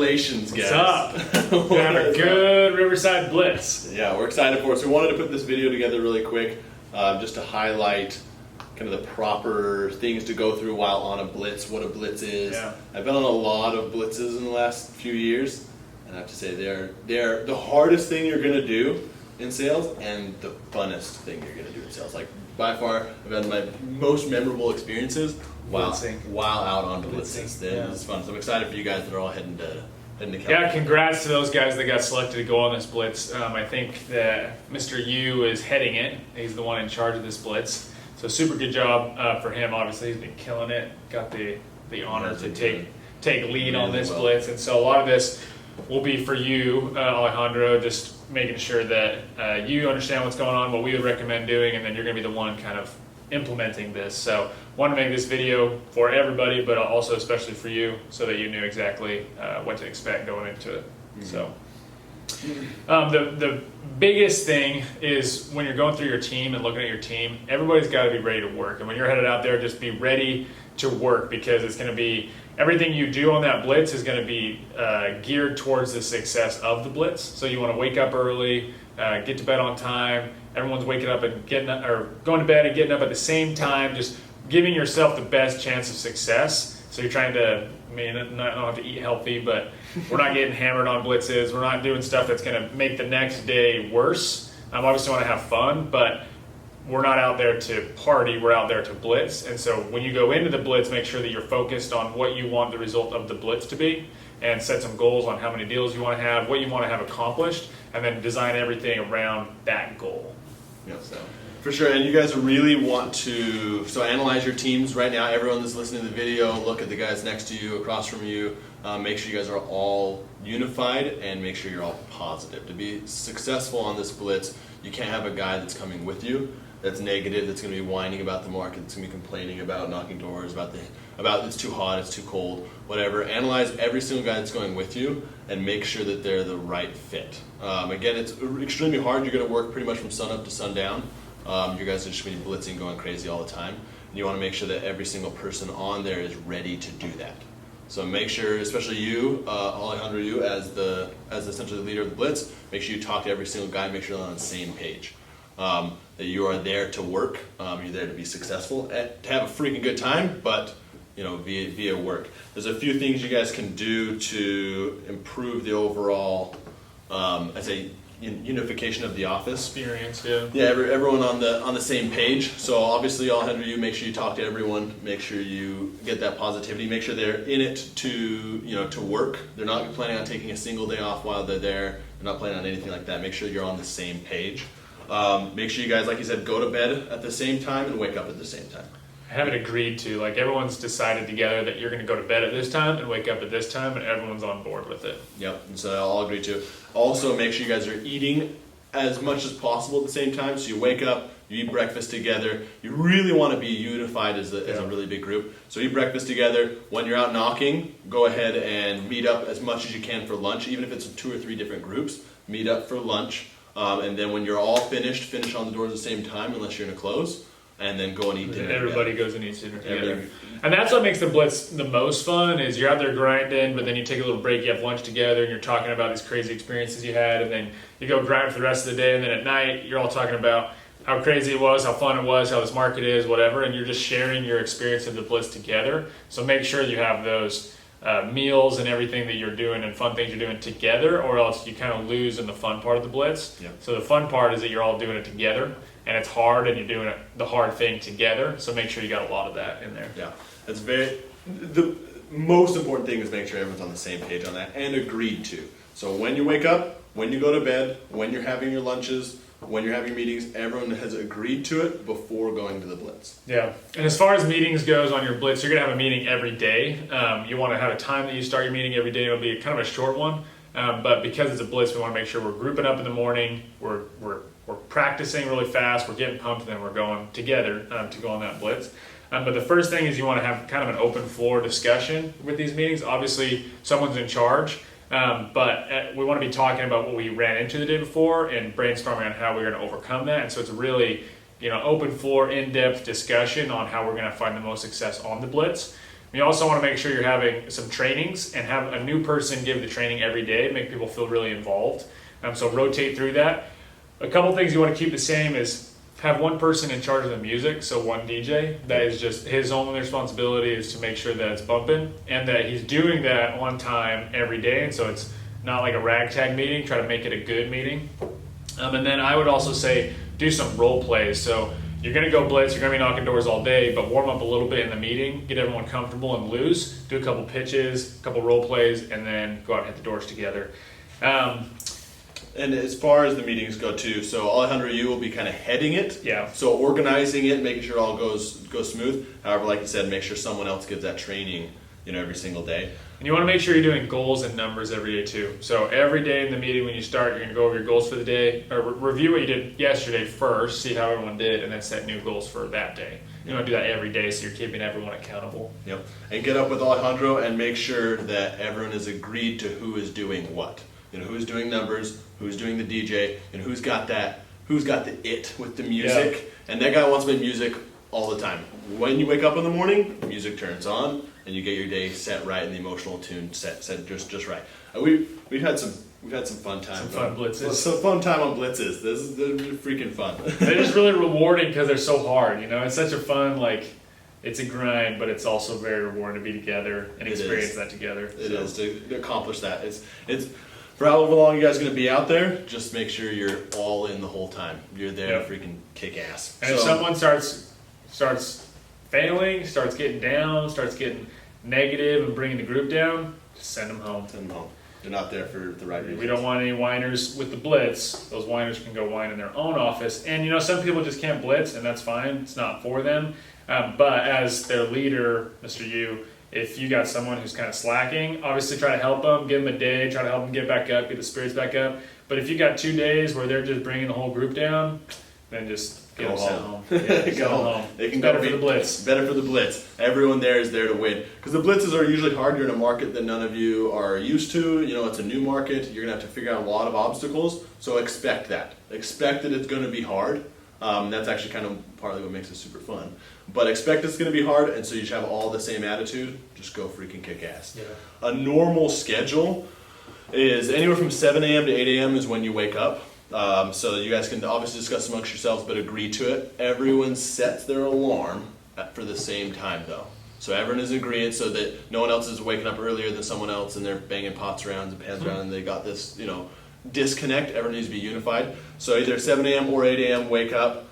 Congratulations, guys. What's up? We have a good Riverside Blitz. Yeah, we're excited for it. So we wanted to put this video together really quick just to highlight kind of the proper things to go through while on a blitz, what a blitz is. Yeah. I've been on a lot of blitzes in the last few years, and I have to say they're the hardest thing you're going to do in sales and the funnest thing you're going to do in sales. Like by far, I've had my most memorable experiences while out on blitzes. It's fun. So I'm excited for you guys that are all heading to California. Yeah, congrats to those guys that got selected to go on this blitz. I think that Mr. Yu is heading it. He's the one in charge of this blitz. So super good job for him. Obviously, he's been killing it. Got the honor to take lead on this blitz. And so a lot of this will be for you, Alejandro, just making sure that you understand what's going on, what we would recommend doing, and then you're going to be the one kind of implementing this. So want to make this video for everybody, but also especially for you, so that you knew exactly what to expect going into it. So the biggest thing is when you're going through your team and looking at your team, everybody's got to be ready to work. And when you're headed out there, just be ready to work, because it's going to be everything you do on that blitz is going to be geared towards the success of the blitz. So you want to wake up early, get to bed on time. Everyone's waking up and going to bed and getting up at the same time, just giving yourself the best chance of success. So you're trying to, not have to eat healthy, but we're not getting hammered on blitzes. We're not doing stuff that's going to make the next day worse. Obviously want to have fun, but we're not out there to party. We're out there to blitz. And so when you go into the blitz, make sure that you're focused on what you want the result of the blitz to be, and set some goals on how many deals you want to have, what you want to have accomplished, and then design everything around that goal. Yeah, so for sure. And you guys really want to analyze your teams right now. Everyone that's listening to the video, look at the guys next to you, across from you. Make sure you guys are all unified, and make sure you're all positive. To be successful on this blitz, you can't have a guy that's coming with you that's negative, that's going to be whining about the market, that's going to be complaining about knocking doors, about it's too hot, it's too cold, whatever. Analyze every single guy that's going with you and make sure that they're the right fit. Again, it's extremely hard. You're going to work pretty much from sun up to sundown. You guys are just going to be blitzing, going crazy all the time. And you want to make sure that every single person on there is ready to do that. So make sure, especially you, Alejandro, you as essentially the leader of the blitz, make sure you talk to every single guy, make sure they're on the same page. That you are there to work, you're there to be successful, to have a freaking good time, but via work. There's a few things you guys can do to improve the overall, I'd say, unification of the office Experience, yeah. Yeah, everyone on the same page. So obviously, Alejandro, you make sure you talk to everyone. Make sure you get that positivity. Make sure they're in it to work. They're not planning on taking a single day off while they're there. They're not planning on anything like that. Make sure you're on the same page. Make sure you guys, like you said, go to bed at the same time and wake up at the same time. I have it agreed to. Like, everyone's decided together that you're going to go to bed at this time and wake up at this time, and everyone's on board with it. Yep, and so I'll agree to. Also, make sure you guys are eating as much as possible at the same time. So you wake up, you eat breakfast together. You really want to be unified as a really big group. So eat breakfast together. When you're out knocking, go ahead and meet up as much as you can for lunch, even if it's 2 or 3 different groups. Meet up for lunch. And then when you're all finished, finish on the doors at the same time, unless you're in a close, and then go and eat dinner. Everybody goes and eats dinner together. And that's what makes the blitz the most fun, is you're out there grinding, but then you take a little break, you have lunch together, and you're talking about these crazy experiences you had, and then you go grind for the rest of the day, and then at night, you're all talking about how crazy it was, how fun it was, how this market is, whatever, and you're just sharing your experience of the blitz together. So make sure you have those meals and everything that you're doing and fun things you're doing together, or else you kind of lose in the fun part of the blitz. Yep. So the fun part is that you're all doing it together, and it's hard, and you're doing the hard thing together. So make sure you got a lot of that in there. Yeah, that's the most important thing is make sure everyone's on the same page on that and agreed to. So when you wake up, when you go to bed, when you're having your lunches, when you're having meetings, everyone has agreed to it before going to the blitz. Yeah, and as far as meetings goes on your blitz, you're going to have a meeting every day. You want to have a time that you start your meeting every day. It'll be kind of a short one, but because it's a blitz, we want to make sure we're grouping up in the morning, we're practicing really fast, we're getting pumped, and then we're going together to go on that blitz. But the first thing is you want to have kind of an open floor discussion with these meetings. Obviously, someone's in charge. But we want to be talking about what we ran into the day before and brainstorming on how we're going to overcome that. And so it's a really, open floor, in-depth discussion on how we're going to find the most success on the blitz. You also want to make sure you're having some trainings and have a new person give the training every day, make people feel really involved. So rotate through that. A couple things you want to keep the same is have one person in charge of the music, so one DJ. That is just his only responsibility is to make sure that it's bumping and that he's doing that on time every day. And so it's not like a ragtag meeting, try to make it a good meeting. And then I would also say do some role plays. So you're going to go blitz, you're going to be knocking doors all day, but warm up a little bit in the meeting, get everyone comfortable and loose, do a couple pitches, a couple role plays, and then go out and hit the doors together. And as far as the meetings go too, so Alejandro, you will be kind of heading it. Yeah. So organizing it, making sure it all goes smooth. However, like you said, make sure someone else gives that training, every single day. And you want to make sure you're doing goals and numbers every day too. So every day in the meeting when you start, you're going to go over your goals for the day, or review what you did yesterday first, see how everyone did, and then set new goals for that day. You want to do that every day so you're keeping everyone accountable. Yep. And get up with Alejandro and make sure that everyone is agreed to who is doing what. Who's doing numbers, who's doing the DJ, and who's got the it with the music. Yeah. And that guy wants to make music all the time. When you wake up in the morning, music turns on, and you get your day set right and the emotional tune set just right. We've had some fun times. Some fun blitzes. Some fun time on blitzes. They're freaking fun. They're just really rewarding because they're so hard. It's such a fun it's a grind, but it's also very rewarding to be together and experience that together. It is to accomplish that. It's for however long you guys are going to be out there, just make sure you're all in the whole time. You're there to freaking kick ass. And if someone starts failing, starts getting down, starts getting negative and bringing the group down, just send them home. Send them home. They're not there for the right reason. We don't want any whiners with the blitz. Those whiners can go whine in their own office. And some people just can't blitz, and that's fine. It's not for them. But as their leader, Mr. Yu, if you got someone who's kind of slacking, obviously try to help them, give them a day, try to help them get back up, get the spirits back up. But if you got 2 days where they're just bringing the whole group down, then just get them sent home. Yeah, go home. They can better for the blitz. Better for the blitz. Everyone there is there to win. Because the blitzes are usually hard. You're in a market that none of you are used to. It's a new market. You're going to have to figure out a lot of obstacles. So expect that. Expect that it's going to be hard. That's actually kind of partly what makes it super fun. But expect it's going to be hard, and so you should have all the same attitude. Just go freaking kick ass. Yeah. A normal schedule is anywhere from 7 a.m. to 8 a.m. is when you wake up. So you guys can obviously discuss amongst yourselves, but agree to it. Everyone sets their alarm for the same time, though. So everyone is in agreement so that no one else is waking up earlier than someone else, and they're banging pots around and pans around, and they got this, disconnect. Everyone needs to be unified. So either 7 a.m. or 8 a.m. wake up,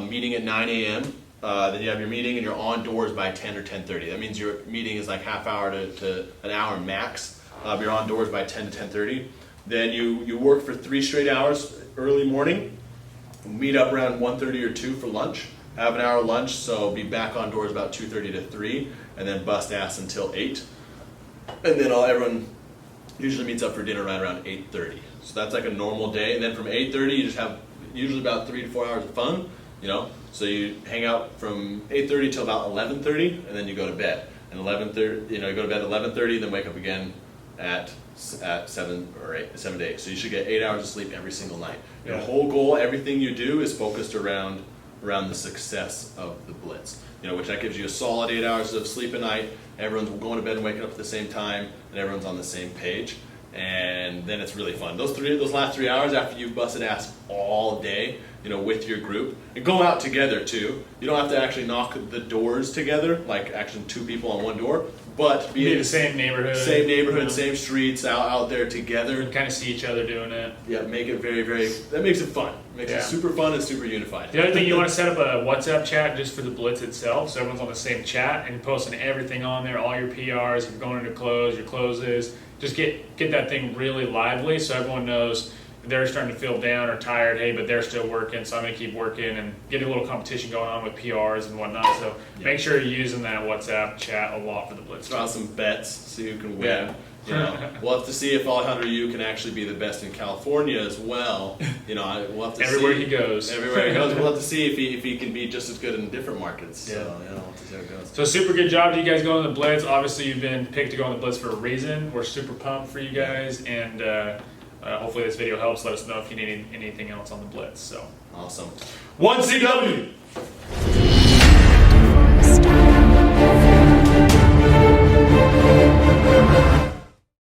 meeting at 9 a.m. Then you have your meeting and you're on doors by 10 or 10:30. That means your meeting is like half hour to an hour max. You're on doors by 10 to 10:30. Then you work for 3 straight hours early morning. Meet up around 1:30 or 2 for lunch. Have an hour lunch, so be back on doors about 2:30 to 3, and then bust ass until 8. And then everyone usually meets up for dinner right around 8:30. So that's like a normal day. And then from 8:30, you just have usually about 3 to 4 hours of fun. So you hang out from 8:30 till about 11:30, and then you go to bed. And 11:30, you go to bed at 11:30, then wake up again at 7 to 8. So you should get 8 hours of sleep every single night. Your whole goal, everything you do, is focused around the success of the blitz. Which that gives you a solid 8 hours of sleep a night. Everyone's going to bed and waking up at the same time, and everyone's on the same page. And then it's really fun. Those last 3 hours after you've busted ass all day, with your group, and go out together too. You don't have to actually knock the doors together, like actually 2 people on one door, but be in the same neighborhood, same streets, out there together, and kind of see each other doing it. Yeah, make it very, very. That makes it fun. Makes it super fun and super unified. The other thing, you want to set up a WhatsApp chat just for the blitz itself, so everyone's on the same chat and posting everything on there, all your PRs, if you're going into close, your closes. Just get that thing really lively so everyone knows they're starting to feel down or tired, hey, but they're still working, so I'm going to keep working, and get a little competition going on with PRs and whatnot. So make sure you're using that WhatsApp chat a lot for the blitz. Draw some bets, see who can win. We'll have to see if Alejandro Yu can actually be the best in California as well. We'll have to everywhere see. he goes. Everywhere he goes, we'll have to see if he can be just as good in different markets. Yeah. So we'll have to see how it goes. So super good job to you guys going on the blitz. Obviously, you've been picked to go on the blitz for a reason. We're super pumped for you guys, and hopefully this video helps. Let us know if you need anything else on the blitz. So awesome. 1CW.